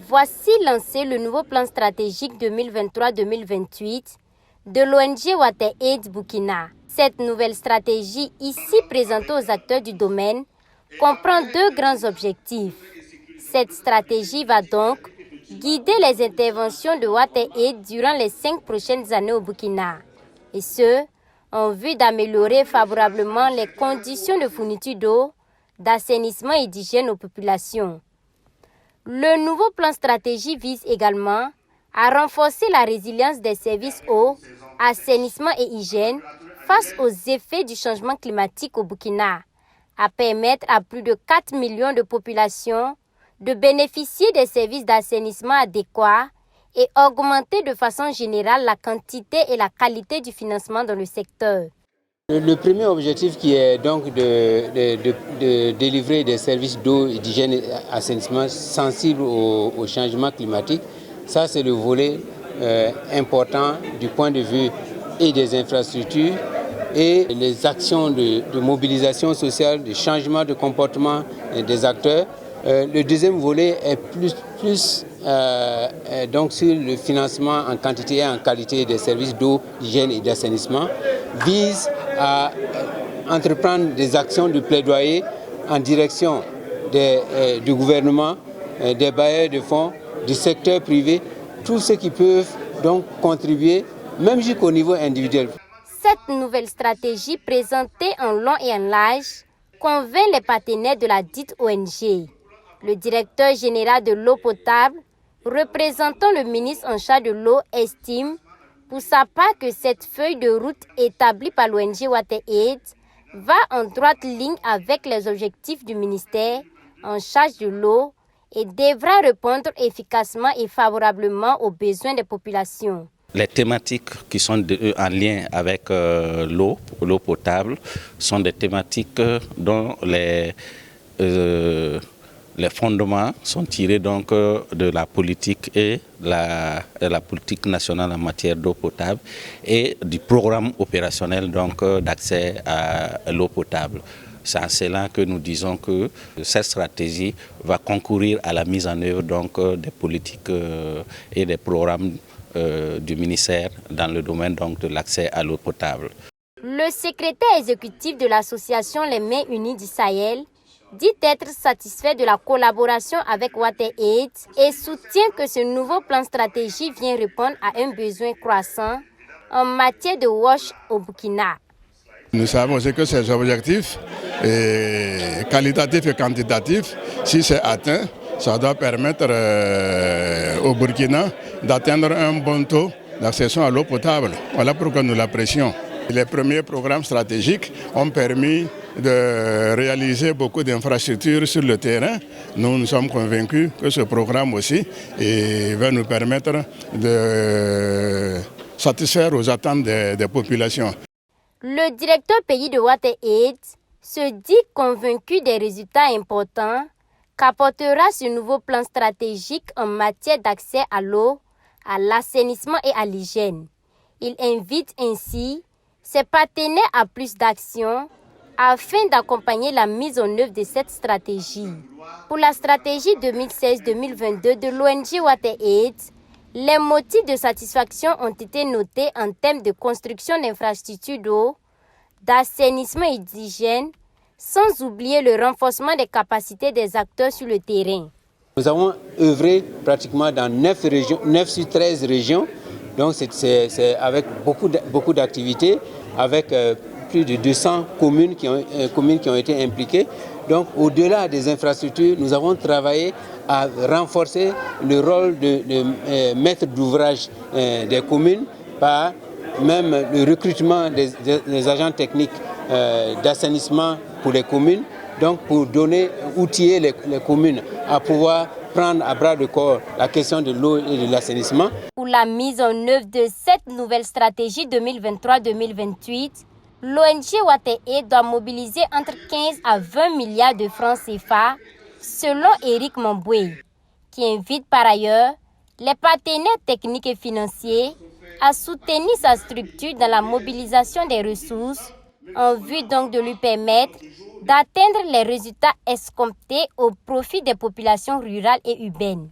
Voici lancé le nouveau plan stratégique 2023-2028 de l'ONG Water-Aid Burkina. Cette nouvelle stratégie, ici présentée aux acteurs du domaine, comprend deux grands objectifs. Cette stratégie va donc guider les interventions de Water-Aid durant les 5 prochaines années au Burkina. Et ce, en vue d'améliorer favorablement les conditions de fourniture d'eau, d'assainissement et d'hygiène aux populations. Le nouveau plan stratégie vise également à renforcer la résilience des services eau, assainissement et hygiène face aux effets du changement climatique au Burkina, à permettre à plus de 4 millions de populations de bénéficier des services d'assainissement adéquats et augmenter de façon générale la quantité et la qualité du financement dans le secteur. Le premier objectif qui est donc de délivrer des services d'eau, d'hygiène et d'assainissement sensibles au changement climatique, ça c'est le volet important du point de vue et des infrastructures et les actions de mobilisation sociale, de changement de comportement des acteurs. Le deuxième volet est plus donc sur le financement en quantité et en qualité des services d'eau, d'hygiène et d'assainissement, vise à entreprendre des actions de plaidoyer en direction du gouvernement, des bailleurs de fonds, du secteur privé, tous ceux qui peuvent donc contribuer, même jusqu'au niveau individuel. Cette nouvelle stratégie présentée en long et en large convainc les partenaires de la dite ONG. Le directeur général de l'eau potable, représentant le ministre en charge de l'eau, estime pour sa part que cette feuille de route établie par l'ONG Water-Aid va en droite ligne avec les objectifs du ministère en charge de l'eau et devra répondre efficacement et favorablement aux besoins des populations. Les thématiques qui sont en lien avec l'eau potable sont des thématiques dont les fondements sont tirés donc de la politique et la politique nationale en matière d'eau potable et du programme opérationnel donc d'accès à l'eau potable. C'est en cela que nous disons que cette stratégie va concourir à la mise en œuvre donc des politiques et des programmes du ministère dans le domaine donc de l'accès à l'eau potable. Le secrétaire exécutif de l'association Les Mains Unies du Sahel dit être satisfait de la collaboration avec Water-Aid et soutient que ce nouveau plan stratégie vient répondre à un besoin croissant en matière de wash au Burkina. Nous savons aussi que ces objectifs, qualitatifs et quantitatifs, si c'est atteint, ça doit permettre au Burkina d'atteindre un bon taux d'accession à l'eau potable. Voilà pourquoi nous l'apprécions. Les premiers programmes stratégiques ont permis de réaliser beaucoup d'infrastructures sur le terrain. Nous sommes convaincus que ce programme aussi va nous permettre de satisfaire aux attentes des populations. Le directeur pays de Water-Aid se dit convaincu des résultats importants qu'apportera ce nouveau plan stratégique en matière d'accès à l'eau, à l'assainissement et à l'hygiène. Il invite ainsi ses partenaires à plus d'actions afin d'accompagner la mise en œuvre de cette stratégie. Pour la stratégie 2016-2022 de l'ONG Water-Aid, les motifs de satisfaction ont été notés en termes de construction d'infrastructures d'eau, d'assainissement et d'hygiène, sans oublier le renforcement des capacités des acteurs sur le terrain. Nous avons œuvré pratiquement dans 9 sur 13 régions, donc c'est avec beaucoup d'activités, avec plus de 200 communes qui ont été impliquées. Donc au-delà des infrastructures, nous avons travaillé à renforcer le rôle de maître d'ouvrage des communes par même le recrutement des agents techniques d'assainissement pour les communes, donc pour outiller les communes à pouvoir prendre à bras le corps la question de l'eau et de l'assainissement. Pour la mise en œuvre de cette nouvelle stratégie 2023-2028, l'ONG Water-Aid doit mobiliser entre 15 à 20 milliards de francs CFA, selon Éric Mamboué, qui invite par ailleurs les partenaires techniques et financiers à soutenir sa structure dans la mobilisation des ressources, en vue donc de lui permettre d'atteindre les résultats escomptés au profit des populations rurales et urbaines.